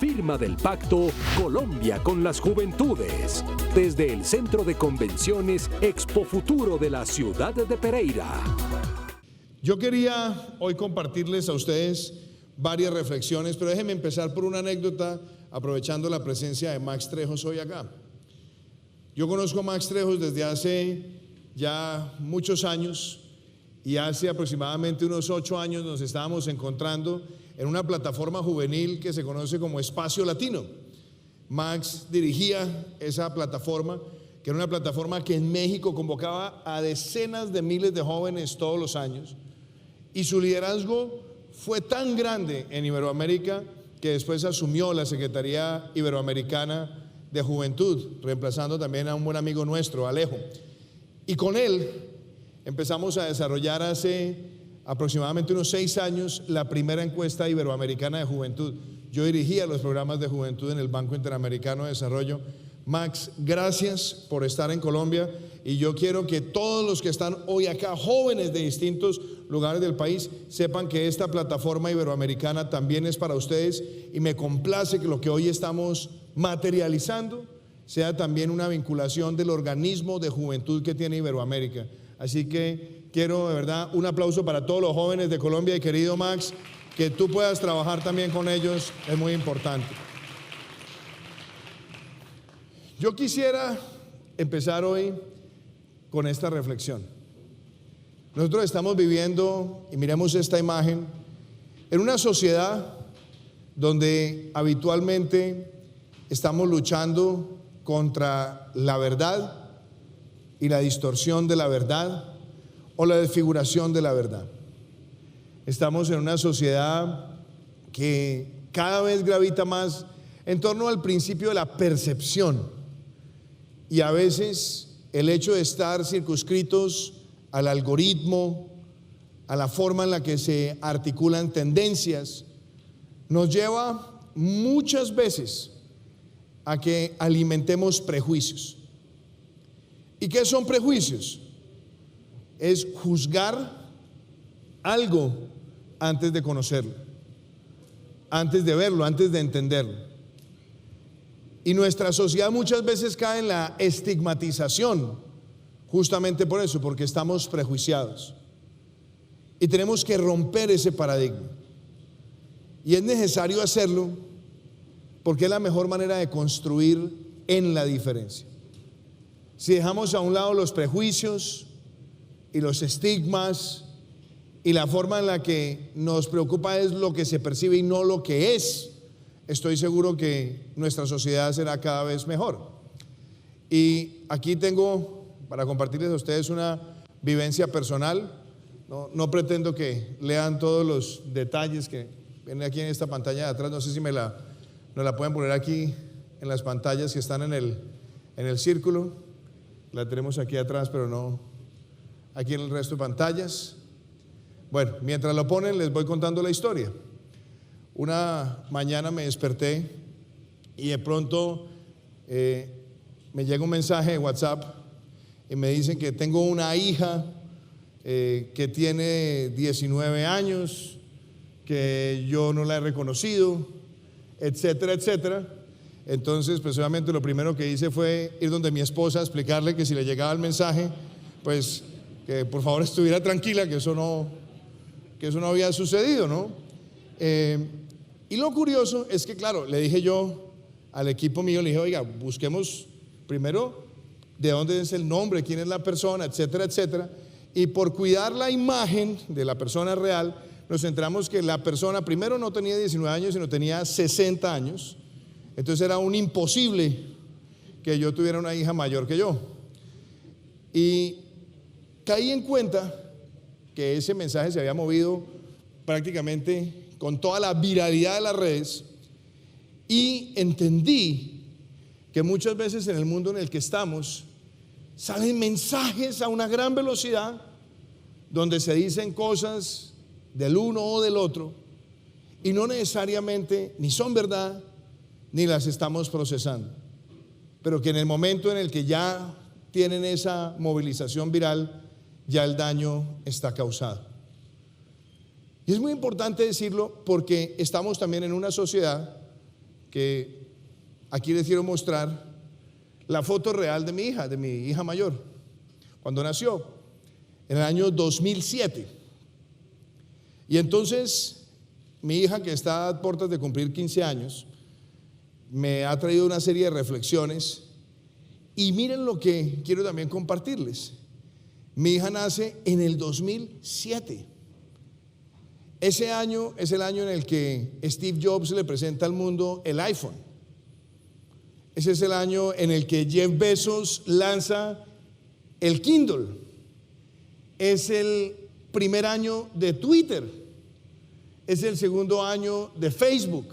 firma del pacto Colombia con las Juventudes, desde el Centro de Convenciones Expo Futuro de la ciudad de Pereira. Yo quería hoy compartirles a ustedes varias reflexiones, pero déjenme empezar por una anécdota, aprovechando la presencia de Max Trejos hoy acá. Yo conozco a Max Trejos desde hace ya muchos años, y hace aproximadamente unos 8 años nos estábamos encontrando en una plataforma juvenil que se conoce como Espacio Latino. Max dirigía esa plataforma, que era una plataforma que en México convocaba a decenas de miles de jóvenes todos los años, y su liderazgo fue tan grande en Iberoamérica que después asumió la Secretaría Iberoamericana de Juventud, reemplazando también a un buen amigo nuestro, Alejo. Y con él empezamos a desarrollar hace aproximadamente unos 6 años la primera encuesta iberoamericana de juventud. Yo dirigía los programas de juventud en el Banco Interamericano de Desarrollo. Max, gracias por estar en Colombia, y yo quiero que todos los que están hoy acá, jóvenes de distintos lugares del país, sepan que esta plataforma iberoamericana también es para ustedes, y me complace que lo que hoy estamos materializando sea también una vinculación del organismo de juventud que tiene Iberoamérica. Así que quiero de verdad un aplauso para todos los jóvenes de Colombia, y querido Max, que tú puedas trabajar también con ellos es muy importante. Yo quisiera empezar hoy con esta reflexión. Nosotros estamos viviendo, y miremos esta imagen, en una sociedad donde habitualmente estamos luchando contra la verdad y la distorsión de la verdad, o la desfiguración de la verdad. Estamos en una sociedad que cada vez gravita más en torno al principio de la percepción, y a veces el hecho de estar circunscritos al algoritmo, a la forma en la que se articulan tendencias, nos lleva muchas veces a que alimentemos prejuicios. ¿Y qué son prejuicios? Es juzgar algo antes de conocerlo, antes de verlo, antes de entenderlo. Y nuestra sociedad muchas veces cae en la estigmatización, justamente por eso, porque estamos prejuiciados. Y tenemos que romper ese paradigma. Y es necesario hacerlo porque es la mejor manera de construir en la diferencia. Si dejamos a un lado los prejuicios y los estigmas, y la forma en la que nos preocupa es lo que se percibe y no lo que es, estoy seguro que nuestra sociedad será cada vez mejor. Y aquí tengo para compartirles a ustedes una vivencia personal. No pretendo que lean todos los detalles que vienen aquí en esta pantalla de atrás. No sé si nos la pueden poner aquí en las pantallas que están en el círculo. La tenemos aquí atrás, pero no aquí en el resto de pantallas. Bueno, mientras lo ponen, les voy contando la historia. Una mañana me desperté y de pronto me llega un mensaje de WhatsApp y me dicen que tengo una hija que tiene 19 años, que yo no la he reconocido, etcétera, etcétera. Entonces, pues obviamente lo primero que hice fue ir donde mi esposa a explicarle que si le llegaba el mensaje, pues que por favor estuviera tranquila, que eso no había sucedido, ¿no? Y lo curioso es que, claro, le dije yo al equipo mío, le dije, oiga, busquemos primero de dónde es el nombre, quién es la persona, etcétera, etcétera. Y por cuidar la imagen de la persona real, nos centramos que la persona primero no tenía 19 años, sino tenía 60 años. Entonces era un imposible que yo tuviera una hija mayor que yo. Y caí en cuenta que ese mensaje se había movido prácticamente con toda la viralidad de las redes, y entendí que muchas veces en el mundo en el que estamos salen mensajes a una gran velocidad donde se dicen cosas del uno o del otro y no necesariamente ni son verdad ni las estamos procesando, pero que en el momento en el que ya tienen esa movilización viral, ya el daño está causado. Y es muy importante decirlo porque estamos también en una sociedad que aquí les quiero mostrar la foto real de mi hija mayor, cuando nació, en el año 2007. Y entonces mi hija, que está a puertas de cumplir 15 años, me ha traído una serie de reflexiones. Y miren lo que quiero también compartirles. Mi hija nace en el 2007. Ese año es el año en el que Steve Jobs le presenta al mundo el iPhone. Ese es el año en el que Jeff Bezos lanza el Kindle. Es el primer año de Twitter. Es el segundo año de Facebook.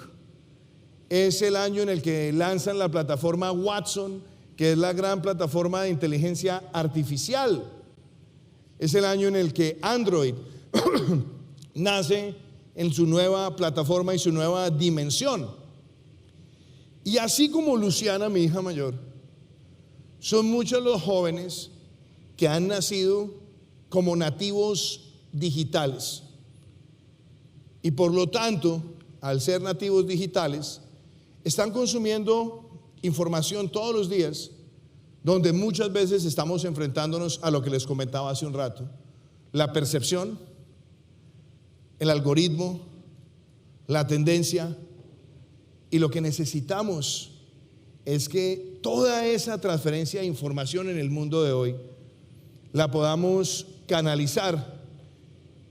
Es el año en el que lanzan la plataforma Watson, que es la gran plataforma de inteligencia artificial. Es el año en el que Android nace en su nueva plataforma y su nueva dimensión. Y así como Luciana, mi hija mayor, son muchos los jóvenes que han nacido como nativos digitales. Y por lo tanto, al ser nativos digitales, están consumiendo información todos los días, donde muchas veces estamos enfrentándonos a lo que les comentaba hace un rato: la percepción, el algoritmo, la tendencia. Y lo que necesitamos es que toda esa transferencia de información en el mundo de hoy la podamos canalizar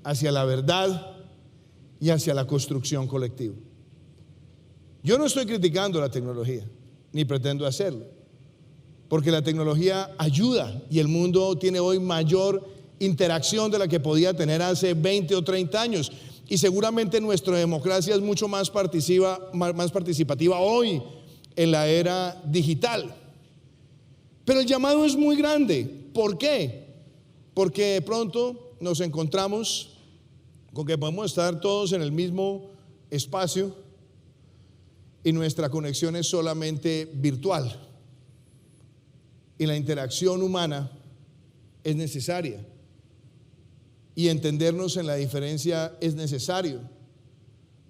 hacia la verdad y hacia la construcción colectiva. Yo no estoy criticando la tecnología, ni pretendo hacerlo, porque la tecnología ayuda y el mundo tiene hoy mayor interacción de la que podía tener hace 20 o 30 años. Y seguramente nuestra democracia es mucho más participativa hoy en la era digital. Pero el llamado es muy grande. ¿Por qué? Porque de pronto nos encontramos con que podemos estar todos en el mismo espacio y nuestra conexión es solamente virtual. Y la interacción humana es necesaria. Y entendernos en la diferencia es necesario,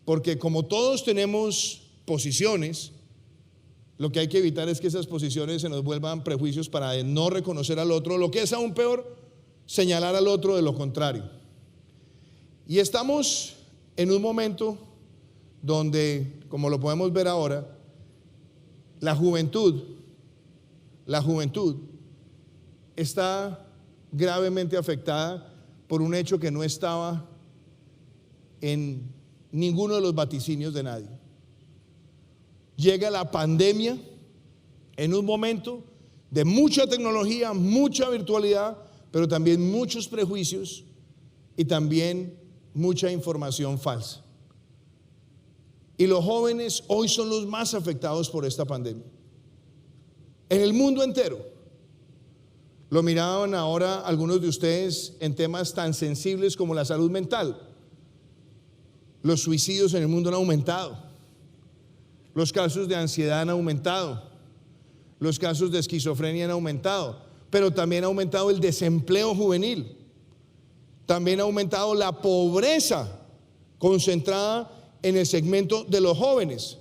porque como todos tenemos posiciones, lo que hay que evitar es que esas posiciones se nos vuelvan prejuicios para no reconocer al otro, lo que es aún peor, señalar al otro de lo contrario. Y estamos en un momento donde, como lo podemos ver ahora, la juventud está gravemente afectada por un hecho que no estaba en ninguno de los vaticinios de nadie. Llega la pandemia en un momento de mucha tecnología, mucha virtualidad, pero también muchos prejuicios y también mucha información falsa. Y los jóvenes hoy son los más afectados por esta pandemia. En el mundo entero. Lo miraban ahora algunos de ustedes en temas tan sensibles como la salud mental. Los suicidios en el mundo han aumentado. Los casos de ansiedad han aumentado. Los casos de esquizofrenia han aumentado. Pero también ha aumentado el desempleo juvenil. También ha aumentado la pobreza concentrada en el segmento de los jóvenes.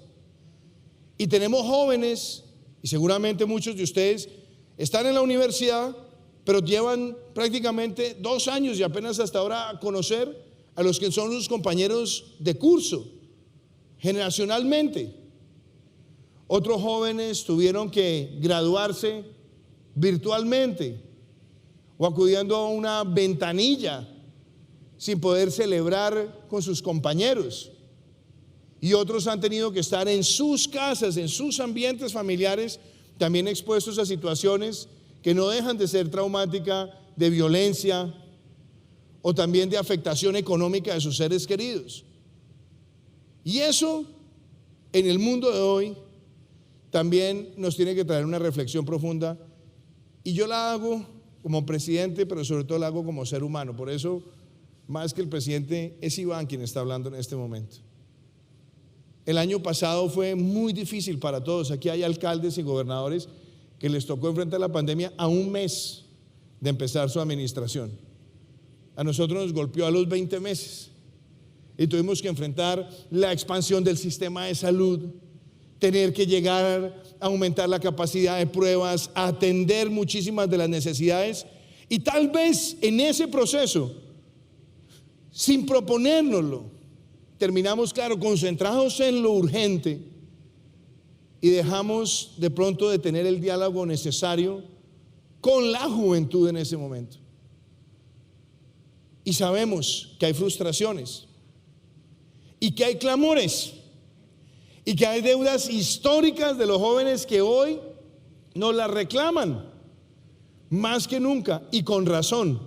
Y tenemos jóvenes, y seguramente muchos de ustedes están en la universidad, pero llevan prácticamente 2 años y apenas hasta ahora a conocer a los que son sus compañeros de curso, generacionalmente. Otros jóvenes tuvieron que graduarse virtualmente o acudiendo a una ventanilla sin poder celebrar con sus compañeros. Y otros han tenido que estar en sus casas, en sus ambientes familiares, también expuestos a situaciones que no dejan de ser traumáticas, de violencia o también de afectación económica de sus seres queridos. Y eso en el mundo de hoy también nos tiene que traer una reflexión profunda, y yo la hago como presidente, pero sobre todo la hago como ser humano. Por eso, más que el presidente, es Iván quien está hablando en este momento. El año pasado fue muy difícil para todos. Aquí hay alcaldes y gobernadores que les tocó enfrentar la pandemia a un mes de empezar su administración. A nosotros nos golpeó a los 20 meses y tuvimos que enfrentar la expansión del sistema de salud, tener que llegar a aumentar la capacidad de pruebas, a atender muchísimas de las necesidades. Y tal vez en ese proceso, sin proponérnoslo, terminamos, claro, concentrados en lo urgente y dejamos de pronto de tener el diálogo necesario con la juventud en ese momento. Y sabemos que hay frustraciones y que hay clamores y que hay deudas históricas de los jóvenes que hoy nos las reclaman más que nunca, y con razón,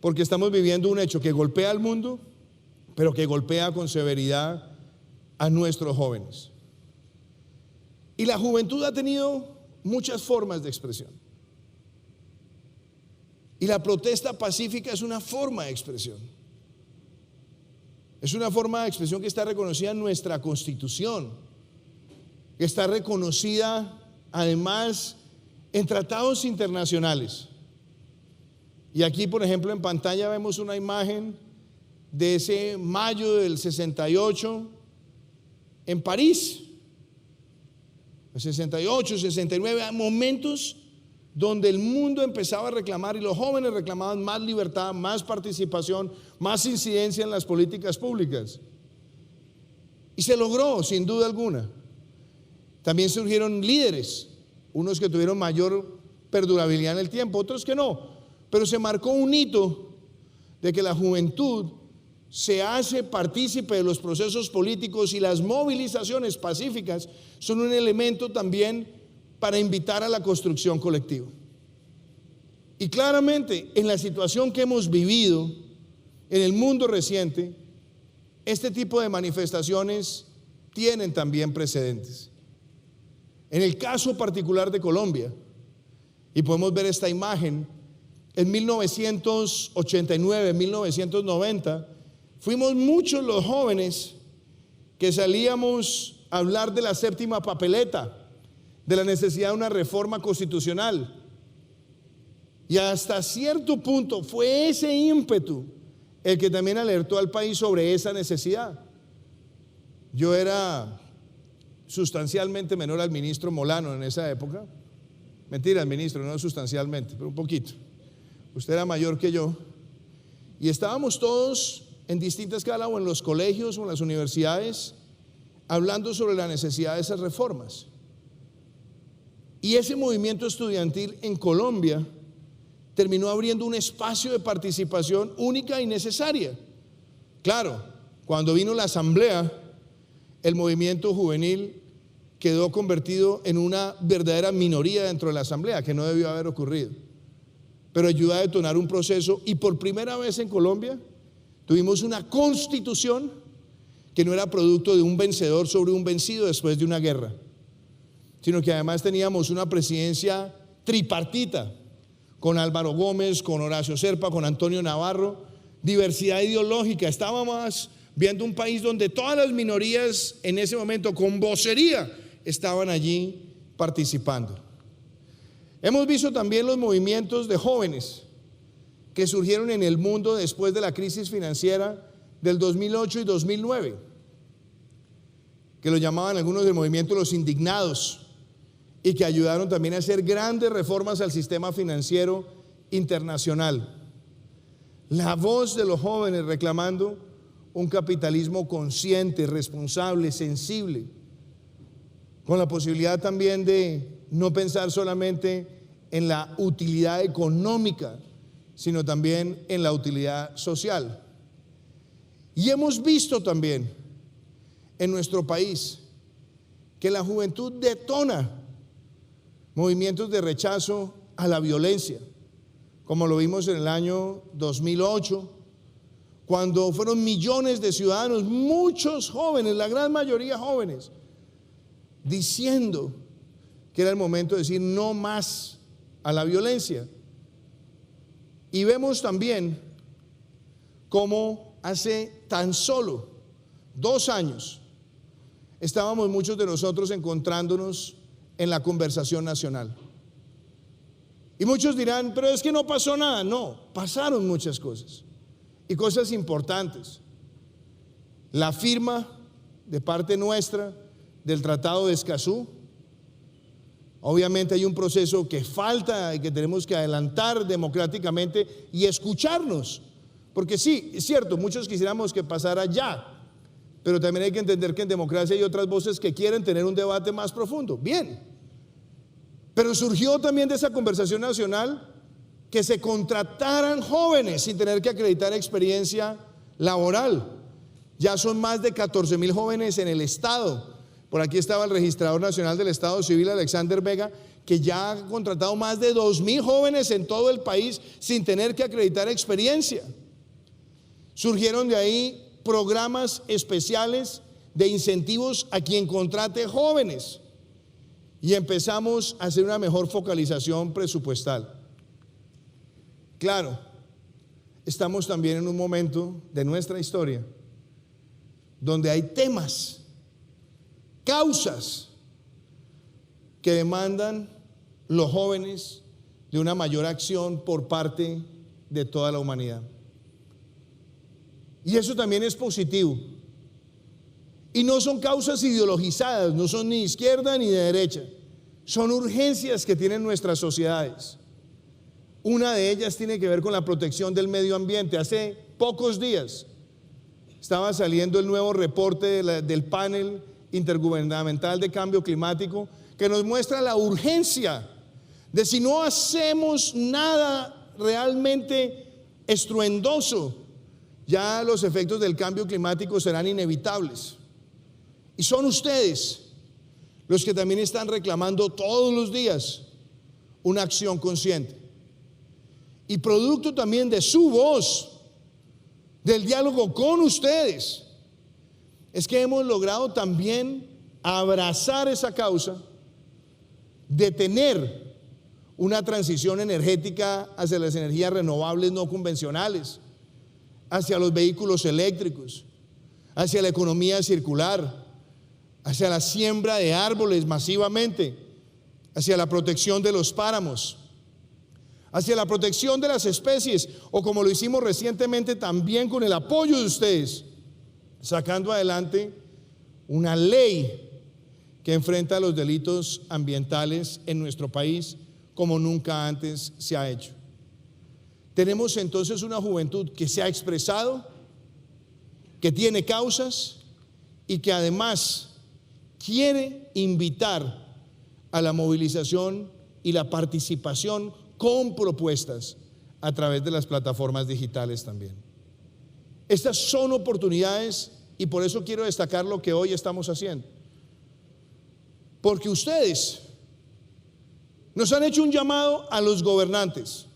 porque estamos viviendo un hecho que golpea al mundo, pero que golpea con severidad a nuestros jóvenes. Y la juventud ha tenido muchas formas de expresión. Y la protesta pacífica es una forma de expresión. Es una forma de expresión que está reconocida en nuestra Constitución, que está reconocida además en tratados internacionales. Y aquí, por ejemplo, en pantalla vemos una imagen de ese mayo del 68 en París. El 68, 69, momentos donde el mundo empezaba a reclamar y los jóvenes reclamaban más libertad, más participación, más incidencia en las políticas públicas. Y se logró, sin duda alguna. También surgieron líderes, unos que tuvieron mayor perdurabilidad en el tiempo, otros que no, pero se marcó un hito de que la juventud se hace partícipe de los procesos políticos, y las movilizaciones pacíficas son un elemento también para invitar a la construcción colectiva. Y claramente, en la situación que hemos vivido en el mundo reciente, este tipo de manifestaciones tienen también precedentes. En el caso particular de Colombia, y podemos ver esta imagen, en 1989, 1990, fuimos muchos los jóvenes que salíamos a hablar de la séptima papeleta, de la necesidad de una reforma constitucional. Y hasta cierto punto fue ese ímpetu el que también alertó al país sobre esa necesidad. Yo era sustancialmente menor al ministro Molano en esa época. Mentira, el ministro, no sustancialmente, pero un poquito. Usted era mayor que yo. Y estábamos todos en distintas escalas, o en los colegios o en las universidades, hablando sobre la necesidad de esas reformas. Y ese movimiento estudiantil en Colombia terminó abriendo un espacio de participación única y necesaria. Claro, cuando vino la asamblea, el movimiento juvenil quedó convertido en una verdadera minoría dentro de la asamblea, que no debió haber ocurrido, pero ayudó a detonar un proceso. Y por primera vez en Colombia tuvimos una constitución que no era producto de un vencedor sobre un vencido después de una guerra, sino que además teníamos una presidencia tripartita, con Álvaro Gómez, con Horacio Serpa, con Antonio Navarro, diversidad ideológica. Estábamos viendo un país donde todas las minorías en ese momento con vocería estaban allí participando. Hemos visto también los movimientos de jóvenes que surgieron en el mundo después de la crisis financiera del 2008 y 2009, que lo llamaban algunos del movimiento Los Indignados, y que ayudaron también a hacer grandes reformas al sistema financiero internacional. La voz de los jóvenes reclamando un capitalismo consciente, responsable, sensible, con la posibilidad también de no pensar solamente en la utilidad económica, sino también en la utilidad social. Y hemos visto también en nuestro país que la juventud detona movimientos de rechazo a la violencia, como lo vimos en el año 2008, cuando fueron millones de ciudadanos, muchos jóvenes, la gran mayoría jóvenes, diciendo que era el momento de decir no más a la violencia. Y vemos también cómo hace tan solo 2 años estábamos muchos de nosotros encontrándonos en la conversación nacional. Y muchos dirán, pero es que no pasó nada. No, pasaron muchas cosas, y cosas importantes. La firma de parte nuestra del Tratado de Escazú. Obviamente hay un proceso que falta y que tenemos que adelantar democráticamente y escucharnos, porque sí, es cierto, muchos quisiéramos que pasara ya, pero también hay que entender que en democracia hay otras voces que quieren tener un debate más profundo. Bien, pero surgió también de esa conversación nacional que se contrataran jóvenes sin tener que acreditar experiencia laboral. Ya son más de 14,000 jóvenes en el Estado. Por aquí estaba el registrador nacional del Estado Civil, Alexander Vega, que ya ha contratado más de 2,000 jóvenes en todo el país sin tener que acreditar experiencia. Surgieron de ahí programas especiales de incentivos a quien contrate jóvenes y empezamos a hacer una mejor focalización presupuestal. Claro, estamos también en un momento de nuestra historia donde hay temas, causas que demandan los jóvenes de una mayor acción por parte de toda la humanidad. Y eso también es positivo. Y no son causas ideologizadas, no son ni de izquierda ni de derecha. Son urgencias que tienen nuestras sociedades. Una de ellas tiene que ver con la protección del medio ambiente. Hace pocos días estaba saliendo el nuevo reporte del panel intergubernamental de cambio climático que nos muestra la urgencia de si no hacemos nada realmente estruendoso, ya los efectos del cambio climático serán inevitables. Y son ustedes los que también están reclamando todos los días una acción consciente. Y producto también de su voz, del diálogo con ustedes, es que hemos logrado también abrazar esa causa de tener una transición energética hacia las energías renovables no convencionales, hacia los vehículos eléctricos, hacia la economía circular, hacia la siembra de árboles masivamente, hacia la protección de los páramos, hacia la protección de las especies, o como lo hicimos recientemente también con el apoyo de ustedes, sacando adelante una ley que enfrenta los delitos ambientales en nuestro país como nunca antes se ha hecho. Tenemos entonces una juventud que se ha expresado, que tiene causas y que además quiere invitar a la movilización y la participación con propuestas a través de las plataformas digitales también. Estas son oportunidades y por eso quiero destacar lo que hoy estamos haciendo. Porque ustedes nos han hecho un llamado a los gobernantes,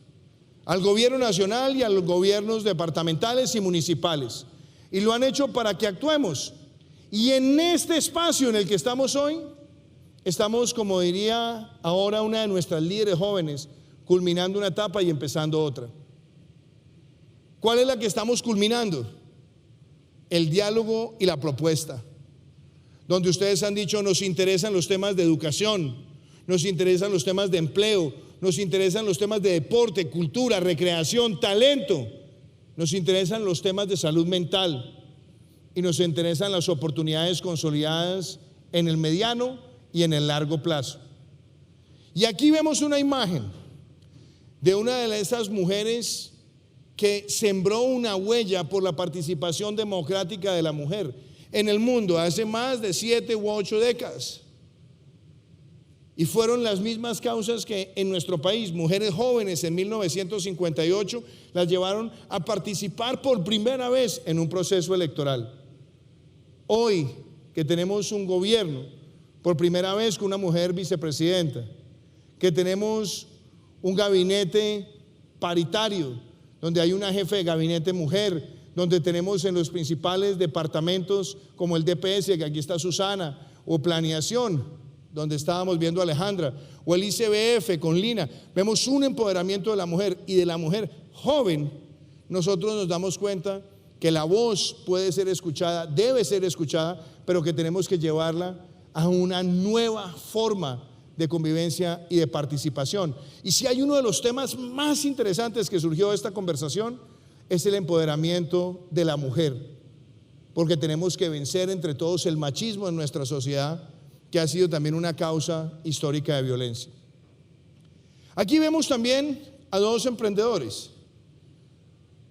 al gobierno nacional y a los gobiernos departamentales y municipales, y lo han hecho para que actuemos. Y en este espacio en el que estamos hoy, estamos, como diría ahora una de nuestras líderes jóvenes, culminando una etapa y empezando otra. ¿Cuál es la que estamos culminando? El diálogo y la propuesta, donde ustedes han dicho: nos interesan los temas de educación, nos interesan los temas de empleo, nos interesan los temas de deporte, cultura, recreación, talento, nos interesan los temas de salud mental y nos interesan las oportunidades consolidadas en el mediano y en el largo plazo. Y aquí vemos una imagen de una de esas mujeres que sembró una huella por la participación democrática de la mujer en el mundo hace más de 7 u 8 décadas. Y fueron las mismas causas que en nuestro país, mujeres jóvenes en 1958, las llevaron a participar por primera vez en un proceso electoral. Hoy que tenemos un gobierno, por primera vez con una mujer vicepresidenta, que tenemos un gabinete paritario, donde hay una jefe de gabinete mujer, donde tenemos en los principales departamentos como el DPS, que aquí está Susana, o Planeación, donde estábamos viendo a Alejandra, o el ICBF con Lina, vemos un empoderamiento de la mujer y de la mujer joven. Nosotros nos damos cuenta que la voz puede ser escuchada, debe ser escuchada, pero que tenemos que llevarla a una nueva forma de convivencia y de participación. Y si hay uno de los temas más interesantes que surgió de esta conversación, es el empoderamiento de la mujer, porque tenemos que vencer entre todos el machismo en nuestra sociedad que ha sido también una causa histórica de violencia. Aquí vemos también a dos emprendedores.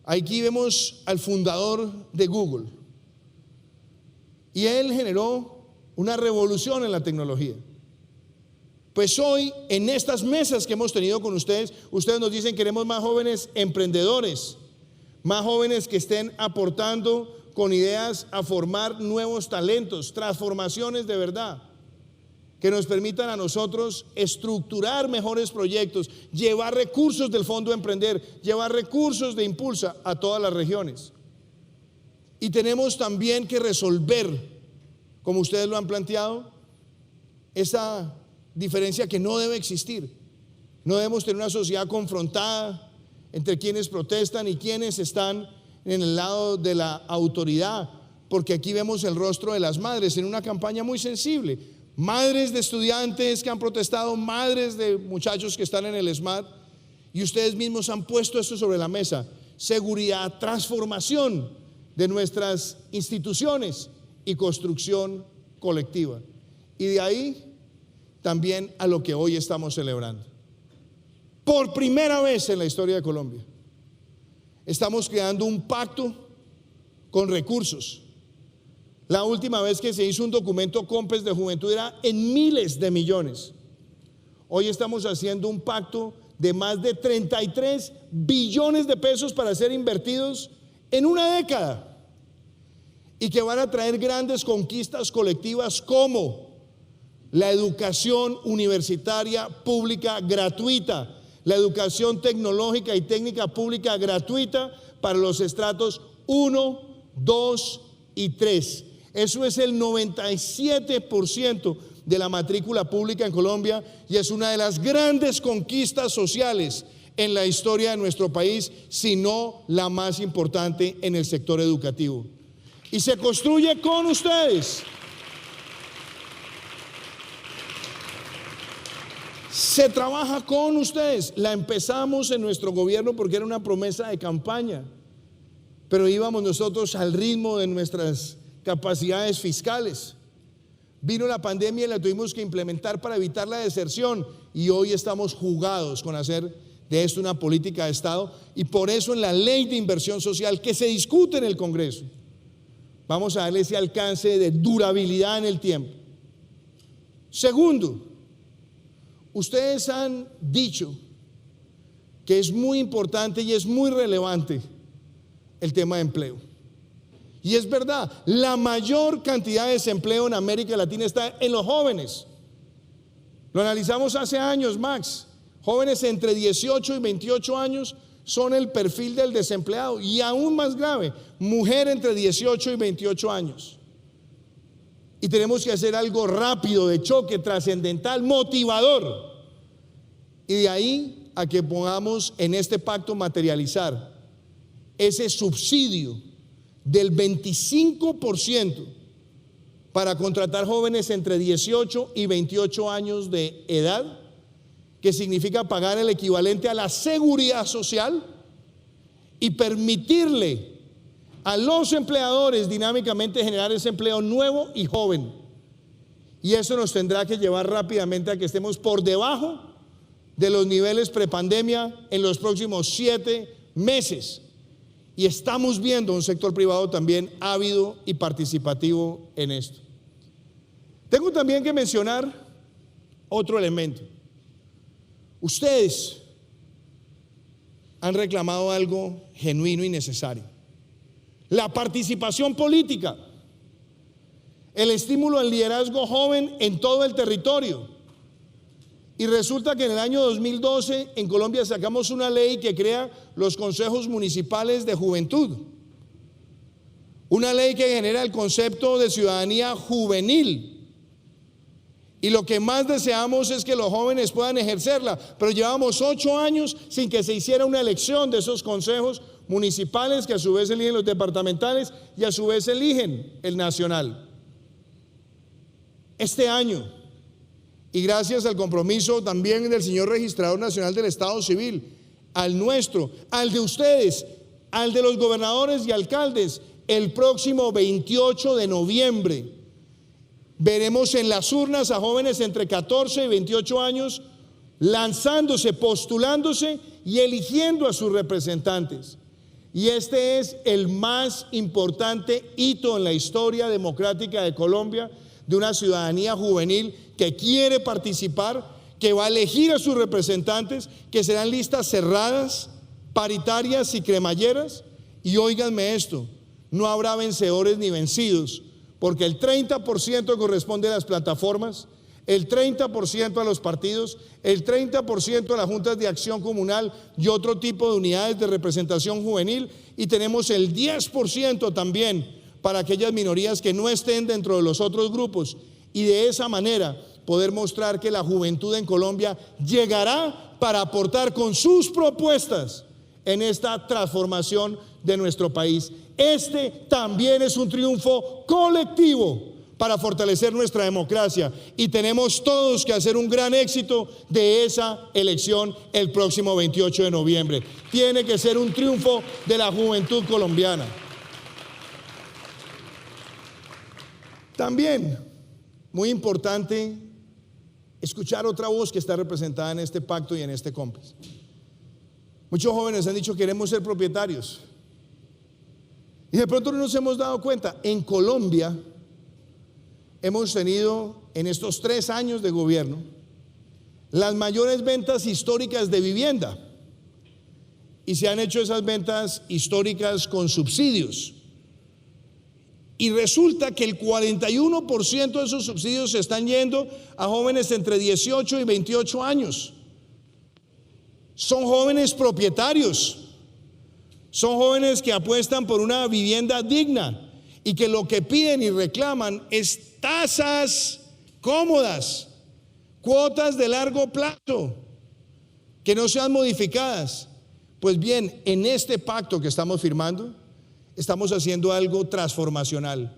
Aquí vemos al fundador de Google. Y él generó una revolución en la tecnología. Pues hoy, en estas mesas que hemos tenido con ustedes, ustedes nos dicen: queremos más jóvenes emprendedores, más jóvenes que estén aportando con ideas a formar nuevos talentos, transformaciones de verdad, que nos permitan a nosotros estructurar mejores proyectos, llevar recursos del Fondo Emprender, llevar recursos de Impulsa a todas las regiones. Y tenemos también que resolver, como ustedes lo han planteado, esa diferencia que no debe existir. No debemos tener una sociedad confrontada entre quienes protestan y quienes están en el lado de la autoridad, porque aquí vemos el rostro de las madres en una campaña muy sensible. Madres de estudiantes que han protestado, madres de muchachos que están en el SMART, y ustedes mismos han puesto esto sobre la mesa: seguridad, transformación de nuestras instituciones y construcción colectiva. Y de ahí también a lo que hoy estamos celebrando. Por primera vez en la historia de Colombia estamos creando un pacto con recursos. La última vez que se hizo un documento COMPES de juventud era en miles de millones. Hoy estamos haciendo un pacto de más de 33 billones de pesos para ser invertidos en una década, y que van a traer grandes conquistas colectivas como la educación universitaria pública gratuita, la educación tecnológica y técnica pública gratuita para los estratos 1, 2 y 3. Eso es el 97% de la matrícula pública en Colombia, y es una de las grandes conquistas sociales en la historia de nuestro país, si no la más importante en el sector educativo. Y se construye con ustedes. Se trabaja con ustedes. La empezamos en nuestro gobierno porque era una promesa de campaña, pero íbamos nosotros al ritmo de nuestras capacidades fiscales. Vino la pandemia y la tuvimos que implementar para evitar la deserción, y hoy estamos jugados con hacer de esto una política de Estado, y por eso en la ley de inversión social que se discute en el Congreso vamos a darle ese alcance de durabilidad en el tiempo. Segundo, ustedes han dicho que es muy importante y es muy relevante el tema de empleo. Y es verdad, la mayor cantidad de desempleo en América Latina está en los jóvenes. Lo analizamos hace años, Max. Jóvenes entre 18 y 28 años son el perfil del desempleado, y aún más grave, mujer entre 18 y 28 años. Y tenemos que hacer algo rápido, de choque, trascendental, motivador. Y de ahí a que podamos en este pacto materializar ese subsidio del 25% para contratar jóvenes entre 18 y 28 años de edad, que significa pagar el equivalente a la seguridad social, y permitirle a los empleadores dinámicamente generar ese empleo nuevo y joven. Y eso nos tendrá que llevar rápidamente a que estemos por debajo de los niveles prepandemia en los próximos 7 meses. Y estamos viendo un sector privado también ávido y participativo en esto. Tengo también que mencionar otro elemento. Ustedes han reclamado algo genuino y necesario: la participación política, el estímulo al liderazgo joven en todo el territorio. Y resulta que en el año 2012 en Colombia sacamos una ley que crea los consejos municipales de juventud, una ley que genera el concepto de ciudadanía juvenil. Y lo que más deseamos es que los jóvenes puedan ejercerla, pero llevamos 8 años sin que se hiciera una elección de esos consejos municipales, que a su vez eligen los departamentales y a su vez eligen el nacional. Este año, y gracias al compromiso también del señor Registrador Nacional del Estado Civil, al nuestro, al de ustedes, al de los gobernadores y alcaldes, el próximo 28 de noviembre Veremos en las urnas a jóvenes entre 14 y 28 años lanzándose, postulándose y eligiendo a sus representantes. Y este es el más importante hito en la historia democrática de Colombia, de una ciudadanía juvenil que quiere participar, que va a elegir a sus representantes, que serán listas cerradas, paritarias y cremalleras. Y óiganme esto, no habrá vencedores ni vencidos, porque el 30% corresponde a las plataformas, el 30% a los partidos, el 30% a las juntas de acción comunal y otro tipo de unidades de representación juvenil, y tenemos el 10% también para aquellas minorías que no estén dentro de los otros grupos, y de esa manera poder mostrar que la juventud en Colombia llegará para aportar con sus propuestas en esta transformación de nuestro país. Este también es un triunfo colectivo para fortalecer nuestra democracia, y tenemos todos que hacer un gran éxito de esa elección el próximo 28 de noviembre. Tiene que ser un triunfo de la juventud colombiana. También, muy importante, escuchar otra voz que está representada en este pacto y en este COMPES. Muchos jóvenes han dicho: queremos ser propietarios. Y de pronto no nos hemos dado cuenta, en Colombia hemos tenido en estos 3 años de gobierno las mayores ventas históricas de vivienda, y se han hecho esas ventas históricas con subsidios, y resulta que el 41% de esos subsidios se están yendo a jóvenes entre 18 y 28 años. Son jóvenes propietarios, son jóvenes que apuestan por una vivienda digna y que lo que piden y reclaman es tasas cómodas, cuotas de largo plazo, que no sean modificadas. Pues bien, en este pacto que estamos firmando, estamos haciendo algo transformacional.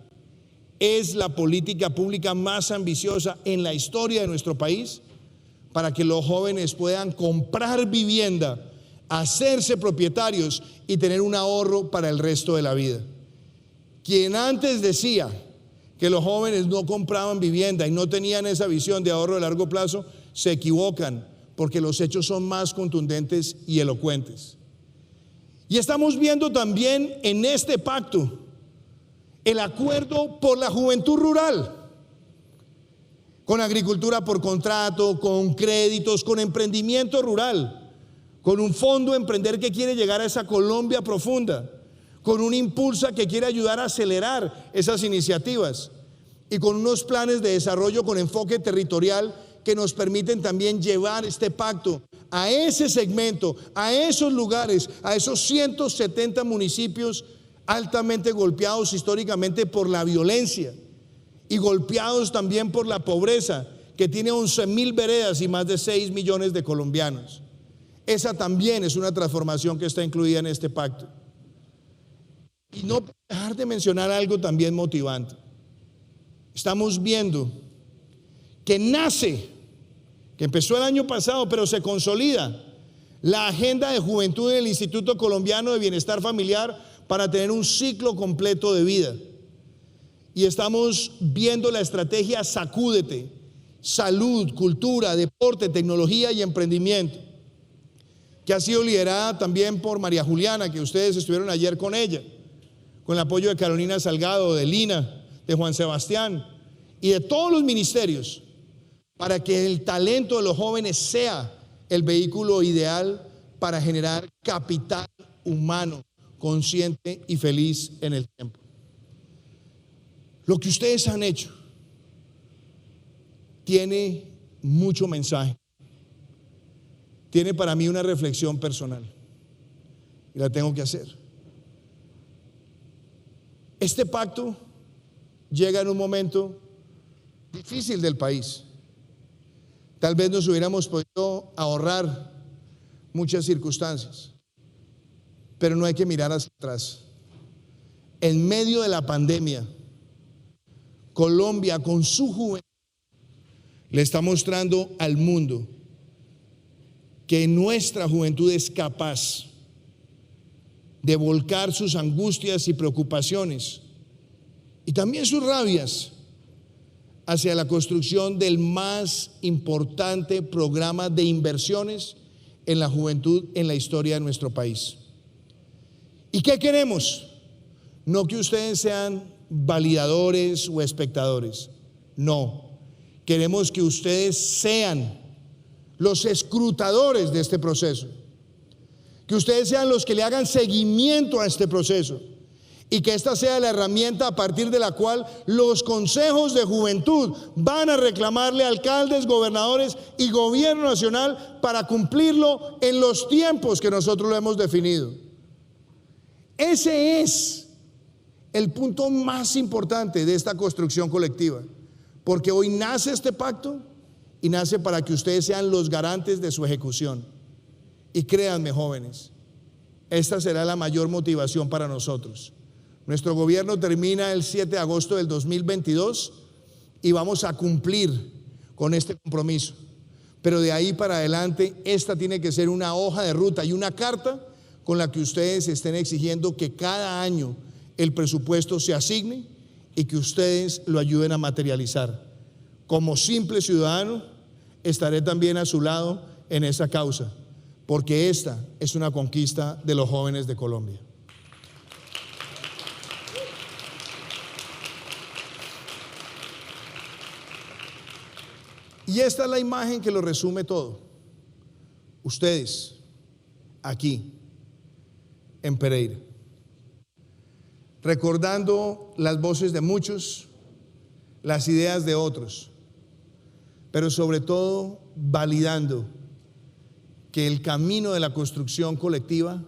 Es la política pública más ambiciosa en la historia de nuestro país para que los jóvenes puedan comprar vivienda, hacerse propietarios y tener un ahorro para el resto de la vida. Quien antes decía que los jóvenes no compraban vivienda y no tenían esa visión de ahorro de largo plazo, se equivocan, porque los hechos son más contundentes y elocuentes. Y estamos viendo también en este pacto el acuerdo por la juventud rural, con agricultura por contrato, con créditos, con emprendimiento rural, con un fondo Emprender que quiere llegar a esa Colombia profunda, con un Impulsa que quiere ayudar a acelerar esas iniciativas, y con unos planes de desarrollo con enfoque territorial que nos permiten también llevar este pacto a ese segmento, a esos lugares, a esos 170 municipios altamente golpeados históricamente por la violencia y golpeados también por la pobreza, que tiene 11,000 veredas y más de 6 millones de colombianos. Esa también es una transformación que está incluida en este pacto. Y no dejar de mencionar algo también motivante. Estamos viendo que nace, que empezó el año pasado, pero se consolida, la agenda de juventud del Instituto Colombiano de Bienestar Familiar para tener un ciclo completo de vida. Y estamos viendo la estrategia Sacúdete, salud, cultura, deporte, tecnología y emprendimiento, que ha sido liderada también por María Juliana, que ustedes estuvieron ayer con ella, con el apoyo de Carolina Salgado, de Lina, de Juan Sebastián y de todos los ministerios, para que el talento de los jóvenes sea el vehículo ideal para generar capital humano consciente y feliz en el tiempo. Lo que ustedes han hecho tiene mucho mensaje, tiene para mí una reflexión personal y la tengo que hacer. Este pacto llega en un momento difícil del país. Tal vez nos hubiéramos podido ahorrar muchas circunstancias, pero no hay que mirar hacia atrás. En medio de la pandemia, Colombia con su juventud le está mostrando al mundo que nuestra juventud es capaz de volcar sus angustias y preocupaciones y también sus rabias hacia la construcción del más importante programa de inversiones en la juventud en la historia de nuestro país. ¿Y qué queremos? No que ustedes sean validadores o espectadores, no. Queremos que ustedes sean los escrutadores de este proceso, que ustedes sean los que le hagan seguimiento a este proceso y que esta sea la herramienta a partir de la cual los consejos de juventud van a reclamarle a alcaldes, gobernadores y gobierno nacional para cumplirlo en los tiempos que nosotros lo hemos definido. Ese es el punto más importante de esta construcción colectiva, porque hoy nace este pacto y nace para que ustedes sean los garantes de su ejecución. Y créanme, jóvenes, esta será la mayor motivación para nosotros. Nuestro gobierno termina el 7 de agosto del 2022 y vamos a cumplir con este compromiso. Pero de ahí para adelante, esta tiene que ser una hoja de ruta y una carta con la que ustedes estén exigiendo que cada año el presupuesto se asigne y que ustedes lo ayuden a materializar. Como simple ciudadano, estaré también a su lado en esa causa, porque esta es una conquista de los jóvenes de Colombia. Y esta es la imagen que lo resume todo. Ustedes, aquí, en Pereira, recordando las voces de muchos, las ideas de otros, pero sobre todo validando que el camino de la construcción colectiva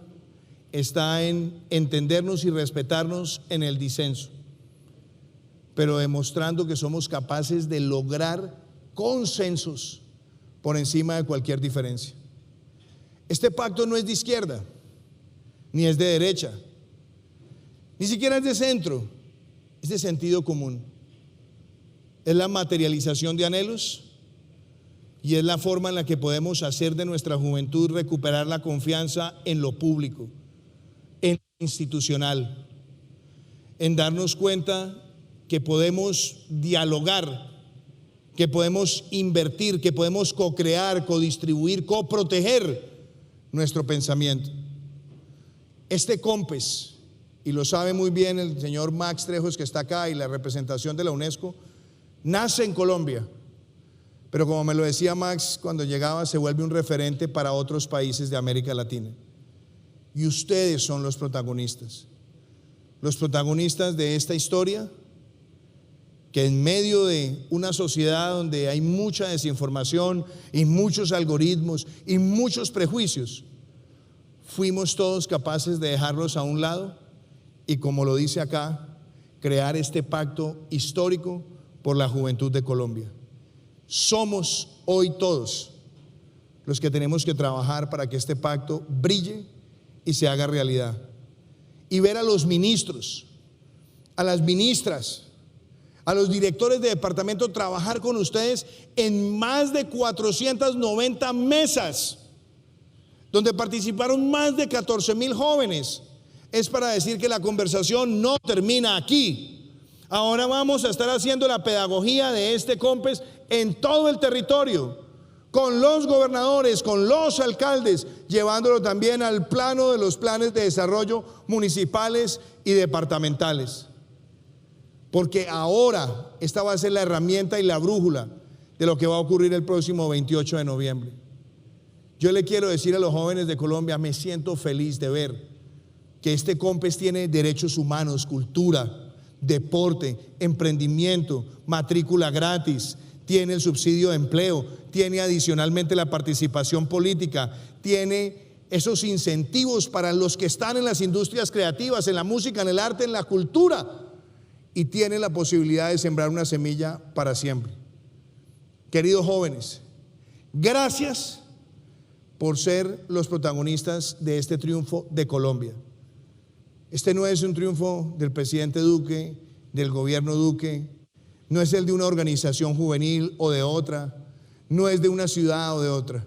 está en entendernos y respetarnos en el disenso, pero demostrando que somos capaces de lograr consensos por encima de cualquier diferencia. Este pacto no es de izquierda, ni es de derecha, ni siquiera es de centro, es de sentido común. Es la materialización de anhelos y es la forma en la que podemos hacer de nuestra juventud recuperar la confianza en lo público, en lo institucional, en darnos cuenta que podemos dialogar, que podemos invertir, que podemos co-crear, co-distribuir, co-proteger nuestro pensamiento. Este COMPES, y lo sabe muy bien el señor Max Trejos, que está acá, y la representación de la UNESCO, nace en Colombia, pero como me lo decía Max cuando llegaba, se vuelve un referente para otros países de América Latina. Y ustedes son los protagonistas de esta historia, que en medio de una sociedad donde hay mucha desinformación y muchos algoritmos y muchos prejuicios, fuimos todos capaces de dejarlos a un lado y, como lo dice acá, crear este pacto histórico por la juventud de Colombia. Somos hoy todos los que tenemos que trabajar para que este pacto brille y se haga realidad. Y ver a los ministros, a las ministras, a los directores de departamento trabajar con ustedes en más de 490 mesas, donde participaron más de 14,000 jóvenes. Es para decir que la conversación no termina aquí. Ahora vamos a estar haciendo la pedagogía de este COMPES en todo el territorio, con los gobernadores, con los alcaldes, llevándolo también al plano de los planes de desarrollo municipales y departamentales. Porque ahora esta va a ser la herramienta y la brújula de lo que va a ocurrir el próximo 28 de noviembre. Yo le quiero decir a los jóvenes de Colombia, me siento feliz de ver que este COMPES tiene derechos humanos, cultura, deporte, emprendimiento, matrícula gratis, tiene el subsidio de empleo, tiene adicionalmente la participación política, tiene esos incentivos para los que están en las industrias creativas, en la música, en el arte, en la cultura, y tiene la posibilidad de sembrar una semilla para siempre. Queridos jóvenes, gracias por ser los protagonistas de este triunfo de Colombia. Este no es un triunfo del presidente Duque, del gobierno Duque, no es el de una organización juvenil o de otra, no es de una ciudad o de otra.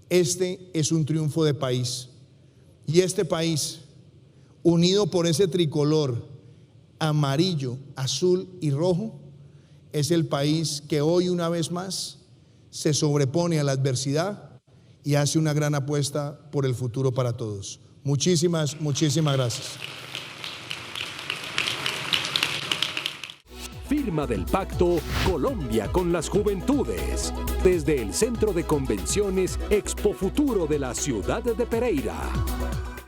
Este es un triunfo de país. Y este país, unido por ese tricolor amarillo, azul y rojo, es el país que hoy una vez más se sobrepone a la adversidad y hace una gran apuesta por el futuro para todos. Muchísimas gracias. Firma del pacto Colombia con las Juventudes. Desde el Centro de Convenciones Expo Futuro de la ciudad de Pereira.